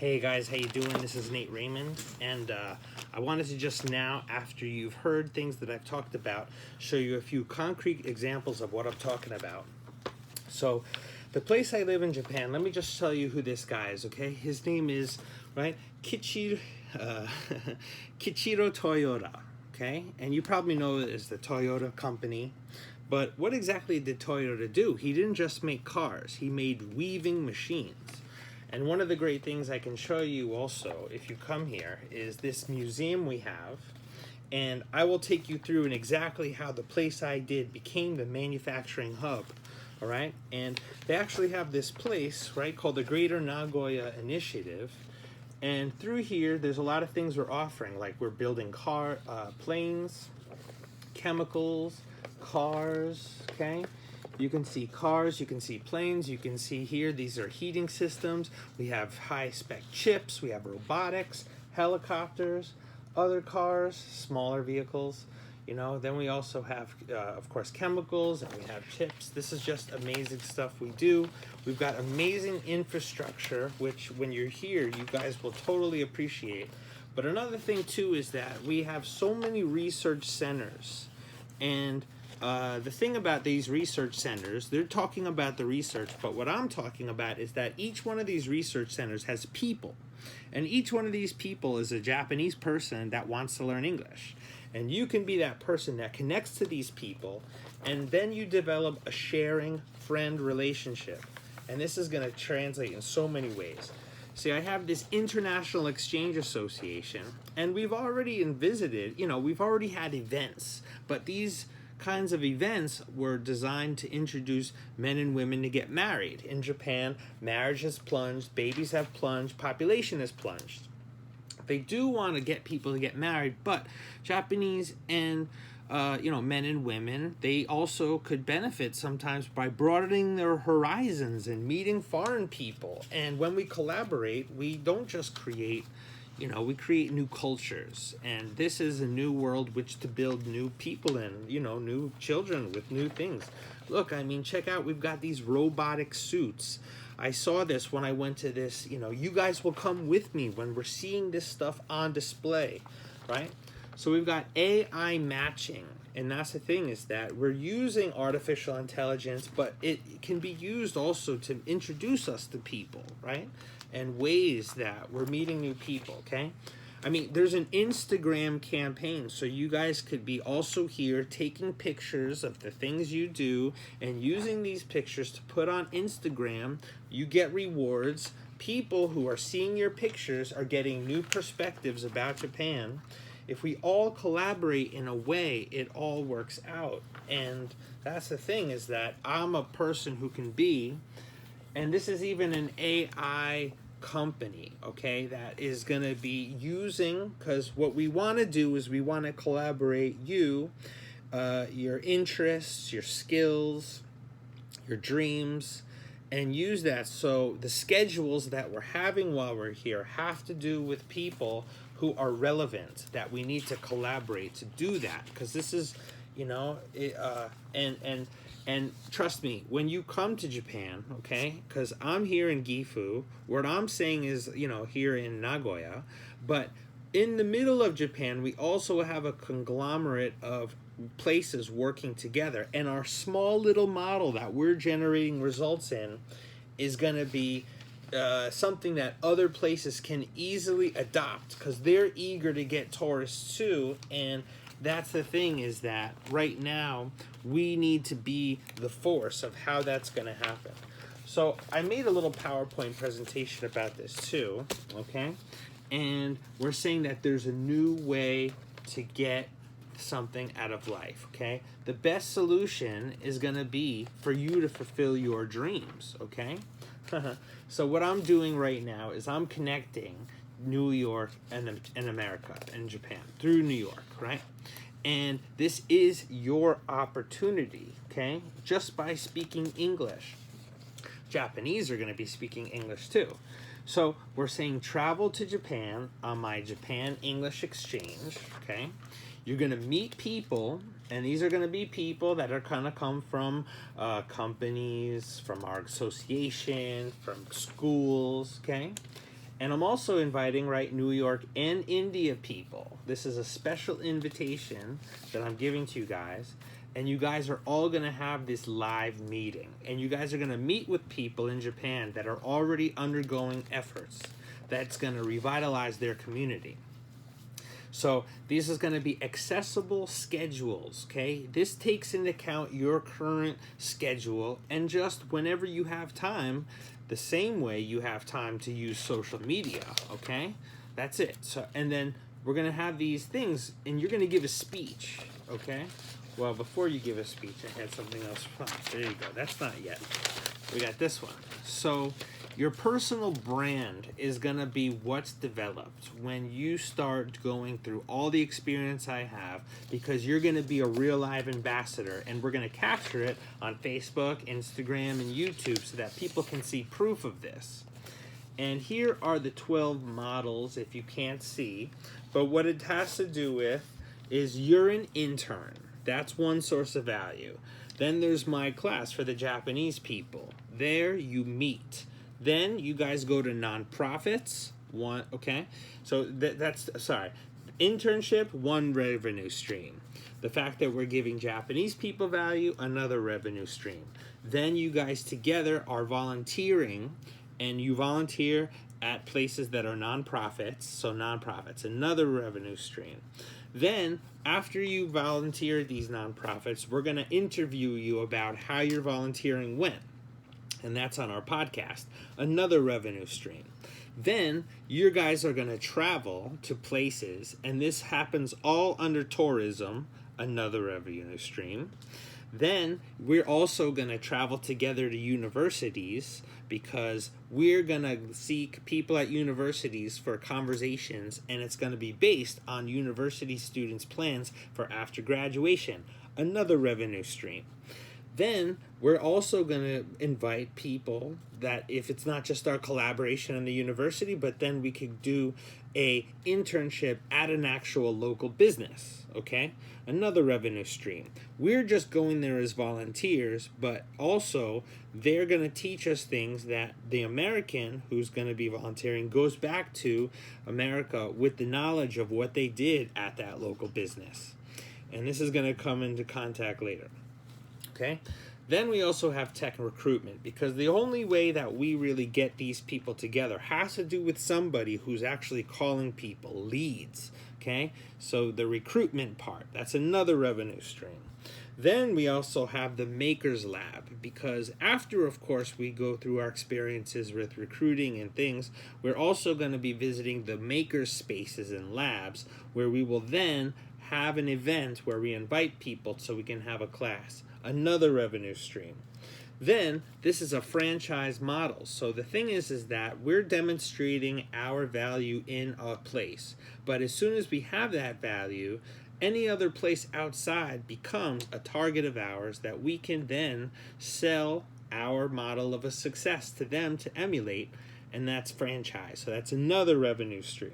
Hey guys, how you doing? This is Nate Raymond, and I wanted to just now, after you've heard things that I've talked about, show you a few concrete examples of what I'm talking about. So, the place I live in Japan, let me just tell you who this guy is, okay? His name is, Kichiro Toyota, okay? And you probably know it as the Toyota company. But what exactly did Toyota do? He didn't just make cars, he made weaving machines. And one of the great things I can show you also, if you come here, is this museum we have. And I will take you through in exactly how the place I did became the manufacturing hub, all right? And they actually have this place, right, called the Greater Nagoya Initiative. And through here, there's a lot of things we're offering, like we're building planes, chemicals, cars, okay? You can see cars, you can see planes, you can see here, these are heating systems. We have high-spec chips, we have robotics, helicopters, other cars, smaller vehicles, you know. Then we also have, of course, chemicals, and we have chips. This is just amazing stuff we do. We've got amazing infrastructure, which when you're here, you guys will totally appreciate. But another thing, too, is that we have so many research centers. And the thing about these research centers, they're talking about the research, but what I'm talking about is that each one of these research centers has people. And each one of these people is a Japanese person that wants to learn English. And you can be that person that connects to these people, and then you develop a sharing friend relationship. And this is going to translate in so many ways. See, I have this International Exchange Association, and we've already visited, we've already had events, but these kinds of events were designed to introduce men and women to get married. In Japan, marriage has plunged, babies have plunged, population has plunged. They do want to get people to get married, but Japanese and men and women, they also could benefit sometimes by broadening their horizons and meeting foreign people. And when we collaborate, we don't just create, we create new cultures. And this is a new world which to build new people in, new children with new things. Look, check out, we've got these robotic suits. I saw this when I went to this, you guys will come with me when we're seeing this stuff on display, right? So we've got AI matching, and that's the thing, is that we're using artificial intelligence, but it can be used also to introduce us to people, right? And ways that we're meeting new people, okay? There's an Instagram campaign, so you guys could be also here taking pictures of the things you do and using these pictures to put on Instagram. You get rewards. People who are seeing your pictures are getting new perspectives about Japan. If we all collaborate in a way, it all works out. And that's the thing, is that I'm a person who can be, and this is even an AI company, okay, that is going to be using, because what we want to do is we want to collaborate your interests, your skills, your dreams, and use that. So the schedules that we're having while we're here have to do with people who are relevant, that we need to collaborate to do that, because this is, and trust me, when you come to Japan, okay, because I'm here in Gifu, what I'm saying is, here in Nagoya, but in the middle of Japan, we also have a conglomerate of places working together, and our small little model that we're generating results in is going to be something that other places can easily adopt, because they're eager to get tourists too. And that's the thing, is that right now we need to be the force of how that's going to happen. So I made a little PowerPoint presentation about this too, okay? And we're saying that there's a new way to get something out of life, okay? The best solution is going to be for you to fulfill your dreams, okay? So what I'm doing right now is I'm connecting New York and America and Japan through New York, right? And this is your opportunity, okay? Just by speaking English. Japanese are going to be speaking English too. So we're saying travel to Japan on my Japan English exchange, okay? You're going to meet people, and these are going to be people that are going to come from companies, from our association, from schools, okay? And I'm also inviting, right, New York and India people. This is a special invitation that I'm giving to you guys. And you guys are all going to have this live meeting. And you guys are going to meet with people in Japan that are already undergoing efforts that's going to revitalize their community. So this is going to be accessible schedules, okay? This takes into account your current schedule and just whenever you have time, the same way you have time to use social media, okay? That's it. So, and then we're going to have these things, and you're going to give a speech, okay? Well, before you give a speech, I had something else. Oh, there you go. That's not yet. We got this one. So your personal brand is going to be what's developed when you start going through all the experience I have, because you're going to be a real live ambassador, and we're going to capture it on Facebook, Instagram, and YouTube so that people can see proof of this. And here are the 12 models if you can't see, but what it has to do with is you're an intern. That's one source of value. Then there's my class for the Japanese people. There you meet. Then you guys go to nonprofits. One, okay? So that's, sorry. Internship, one revenue stream. The fact that we're giving Japanese people value, another revenue stream. Then you guys together are volunteering, and you volunteer at places that are nonprofits. So nonprofits, another revenue stream. Then, after you volunteer at these nonprofits, we're going to interview you about how your volunteering went. And that's on our podcast, another revenue stream. Then, you guys are going to travel to places, and this happens all under tourism, another revenue stream. Then, we're also going to travel together to universities, because we're going to seek people at universities for conversations, and it's going to be based on university students' plans for after graduation, another revenue stream. Then we're also going to invite people that, if it's not just our collaboration in the university, but then we could do a internship at an actual local business, okay? Another revenue stream. We're just going there as volunteers, but also they're going to teach us things that the American who's going to be volunteering goes back to America with the knowledge of what they did at that local business. And this is going to come into contact later. Okay? Then we also have tech and recruitment, because the only way that we really get these people together has to do with somebody who's actually calling people, leads. Okay? So the recruitment part, that's another revenue stream. Then we also have the Makers Lab, because after, of course, we go through our experiences with recruiting and things, we're also going to be visiting the maker spaces and labs, where we will then have an event where we invite people so we can have a class. Another revenue stream. Then this is a franchise model. So the thing is that we're demonstrating our value in a place. But as soon as we have that value, any other place outside becomes a target of ours that we can then sell our model of a success to them to emulate, and that's franchise. So that's another revenue stream.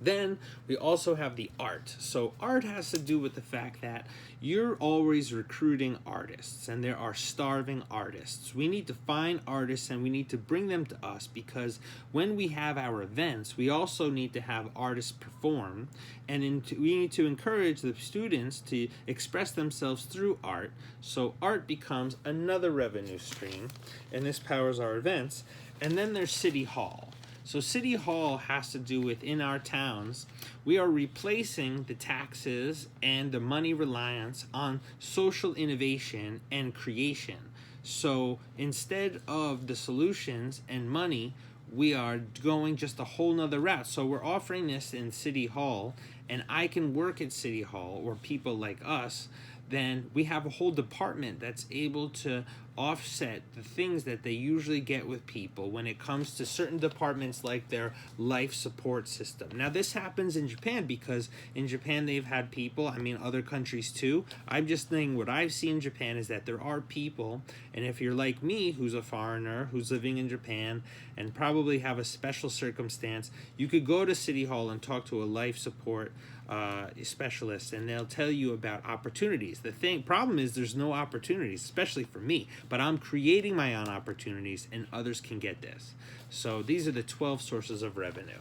Then we also have the art. So art has to do with the fact that you're always recruiting artists, and there are starving artists. We need to find artists, and we need to bring them to us, because when we have our events, we also need to have artists perform, and we need to encourage the students to express themselves through art. So art becomes another revenue stream, and this powers our events. And then there's City Hall. So City Hall has to do with, in our towns, we are replacing the taxes and the money reliance on social innovation and creation. So instead of the solutions and money, we are going just a whole nother route. So we're offering this in City Hall, and I can work at City Hall, or people like us, then we have a whole department that's able to offset the things that they usually get with people when it comes to certain departments like their life support system. Now this happens in Japan because in Japan they've had people, I mean other countries too. I'm just saying what I've seen in Japan is that there are people, and if you're like me who's a foreigner who's living in Japan and probably have a special circumstance, you could go to City Hall and talk to a life support specialist, and they'll tell you about opportunities. The problem is there's no opportunities, especially for me. but I'm creating my own opportunities and others can get this. So these are the 12 sources of revenue.